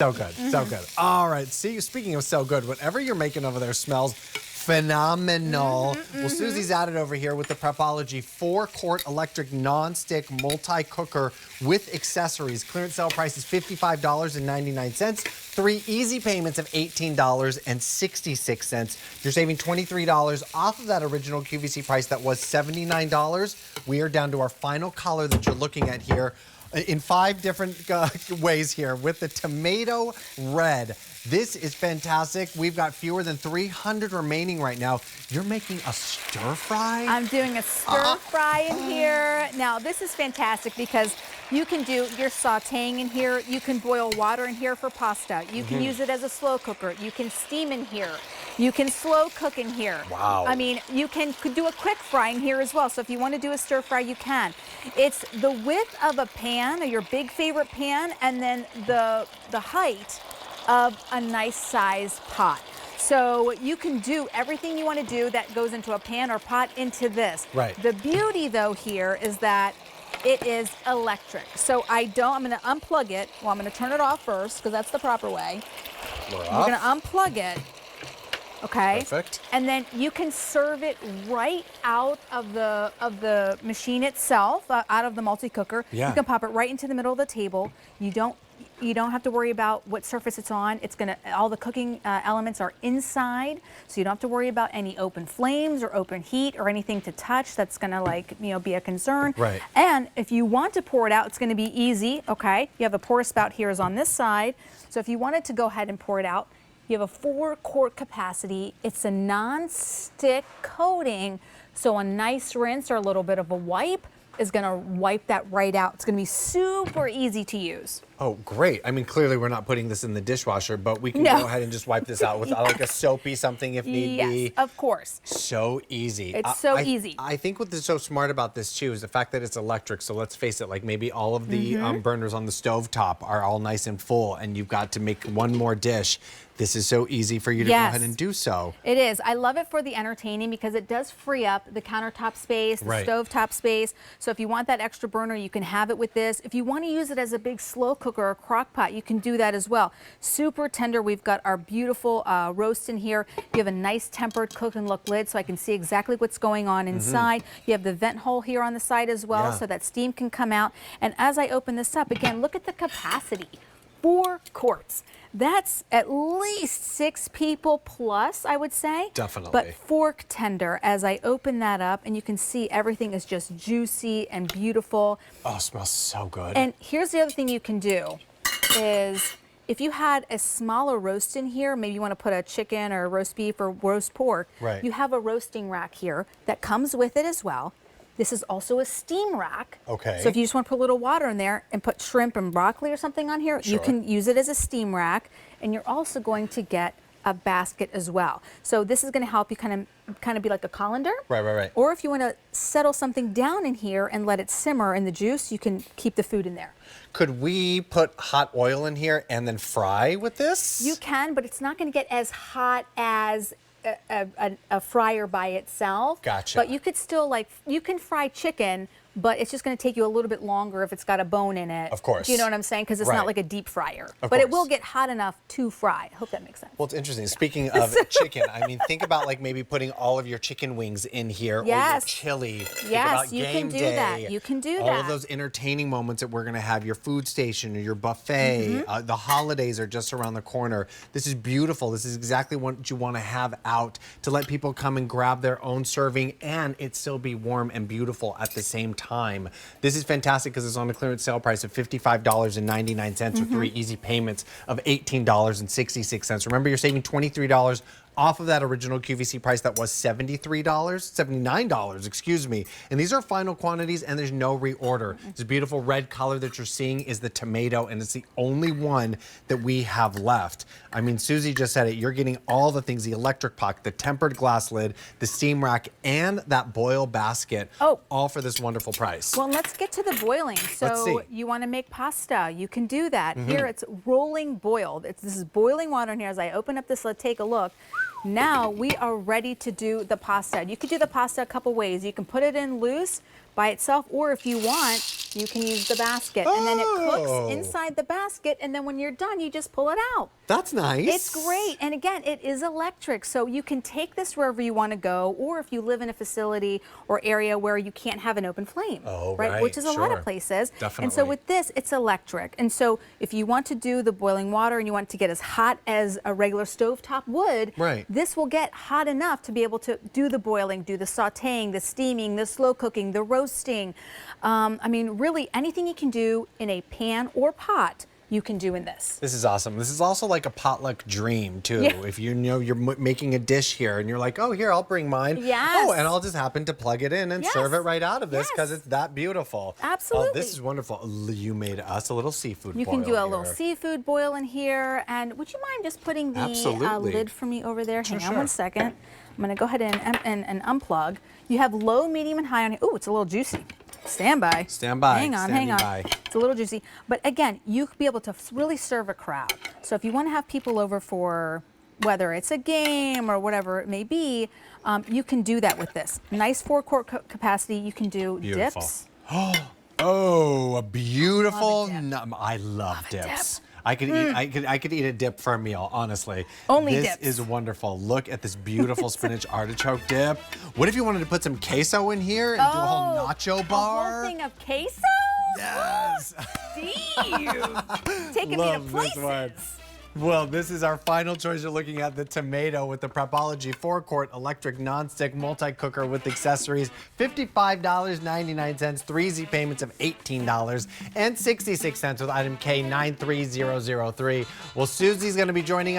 So good, so good. All right, see, speaking of so good, whatever you're making over there smells phenomenal. Well, Susie's at it over here with the Prepology 4-quart electric non-stick multi-cooker with accessories. Clearance sale price is $55.99. 3 easy payments of $18.66. You're saving $23 off of that original QVC price that was $79. We are down to our final color that you're looking at here in 5 different ways here with the tomato red. This is fantastic. We've got fewer than 300 remaining right now. You're making a stir fry? I'm doing a stir fry in here. Now, this is fantastic because you can do your sauteing in here. You can boil water in here for pasta. You can use it as a slow cooker. You can steam in here. You can slow cook in here. Wow. I mean, you could do a quick fry in here as well. So if you want to do a stir fry, you can. It's the width of a pan, or your big favorite pan, and then the height of a nice sized pot. So you can do everything you want to do that goes into a pan or pot into this. Right. The beauty though here is that it is electric. So I'm going to unplug it. Well, I'm going to turn it off first because that's the proper way. We're going to unplug it. Okay. Perfect. And then you can serve it right out of the machine itself, out of the multi-cooker. Yeah. You can pop it right into the middle of the table. You don't have to worry about what surface it's on. It's gonna, all the cooking elements are inside, so you don't have to worry about any open flames or open heat or anything to touch that's gonna be a concern. Right. And if you want to pour it out, it's gonna be easy, okay? You have a pour spout here is on this side. So if you wanted to go ahead and pour it out, you have a 4-quart capacity. It's a non-stick coating, so a nice rinse or a little bit of a wipe is gonna wipe that right out. It's gonna be super easy to use. Oh, great. I mean, clearly we're not putting this in the dishwasher, but we can go ahead and just wipe this out with like a soapy something if need be. Yes, of course. So easy. It's so easy. I think what's so smart about this too is the fact that it's electric. So let's face it, like maybe all of the burners on the stove top are all nice and full and you've got to make one more dish. This is so easy for you to go ahead and do so. It is. I love it for the entertaining because it does free up the countertop space, the stovetop space. So if you want that extra burner, you can have it with this. If you want to use it as a big slow cooker or crock pot, you can do that as well. Super tender. We've got our beautiful roast in here. You have a nice tempered cook and look lid so I can see exactly what's going on inside. You have the vent hole here on the side as well so that steam can come out. And as I open this up, again, look at the capacity. 4 quarts. That's at least 6 people plus, I would say. Definitely. But fork tender as I open that up, and you can see everything is just juicy and beautiful. Oh, it smells so good. And here's the other thing you can do is if you had a smaller roast in here, maybe you want to put a chicken or roast beef or roast pork, you have a roasting rack here that comes with it as well. This is also a steam rack. Okay. So if you just want to put a little water in there and put shrimp and broccoli or something on here, you can use it as a steam rack. And you're also going to get a basket as well. So this is going to help you kind of be like a colander. Right. Or if you want to settle something down in here and let it simmer in the juice, you can keep the food in there. Could we put hot oil in here and then fry with this? You can, but it's not going to get as hot as a fryer by itself. Gotcha. But you could still you can fry chicken, but it's just going to take you a little bit longer if it's got a bone in it. Of course. Do you know what I'm saying? Because it's not like a deep fryer. Of but course. it will get hot enough to fry. I hope that makes sense. Well, it's interesting. Speaking of chicken, I mean, think about like maybe putting all of your chicken wings in here or your chili. Yes, you can do that. You can do that. All of those entertaining moments that we're going to have, your food station or your buffet. The holidays are just around the corner. This is beautiful. This is exactly what you want to have out to let people come and grab their own serving and it still be warm and beautiful at the same time. This is fantastic because it's on a clearance sale price of $55.99 or 3 easy payments of $18.66. Remember, you're saving $23 off of that original QVC price that was $79, excuse me. And these are final quantities and there's no reorder. This beautiful red color that you're seeing is the tomato and it's the only one that we have left. I mean, Susie just said it. You're getting all the things, the electric pot, the tempered glass lid, the steam rack, and that boil basket, all for this wonderful price. Well, let's get to the boiling. So you want to make pasta, you can do that. Here it's rolling boiled. This is boiling water in here. As I open up this, let's take a look. Now we are ready to do the pasta. You could do the pasta a couple ways. You can put it in loose by itself, or if you want, you can use the basket, and then it cooks inside the basket, and then when you're done, you just pull it out. That's nice. It's great, and again, it is electric, so you can take this wherever you want to go, or if you live in a facility or area where you can't have an open flame, right? Which is a lot of places. Definitely. And so with this, it's electric, and so if you want to do the boiling water and you want it to get as hot as a regular stovetop would, this will get hot enough to be able to do the boiling, do the sauteing, the steaming, the slow cooking, the roasting. I mean, really anything you can do in a pan or pot, you can do in this. This is awesome. This is also like a potluck dream too. Yeah. If you know you're making a dish here and you're like, oh, here, I'll bring mine. Yes. Oh, and I'll just happen to plug it in and serve it right out of this because it's that beautiful. Absolutely. Oh, this is wonderful. You made us a little seafood boil. You can do a here. little seafood boil in here. And would you mind just putting the lid for me over there? Hang on one second. I'm going to go ahead and unplug. You have low, medium, and high on here. Oh, it's a little juicy. Stand by. Stand by. Hang on, hang on. It's a little juicy. But again, you could be able to really serve a crowd. So if you want to have people over for whether it's a game or whatever it may be, you can do that with this. Nice 4-quart capacity. You can do dips. Oh, a beautiful. I love a dips. dip. I could eat a dip for a meal, honestly. Only this dips. is wonderful. Look at this beautiful spinach artichoke dip. What if you wanted to put some queso in here and do a whole nacho bar? A whole thing of queso? Yes. Steve, taking me to places. Well, this is our final choice. You're looking at the tomato with the Prepology 4-quart electric nonstick multi-cooker with accessories. $55.99, 3 easy payments of $18.66 with item K93003. Well, Susie's going to be joining us.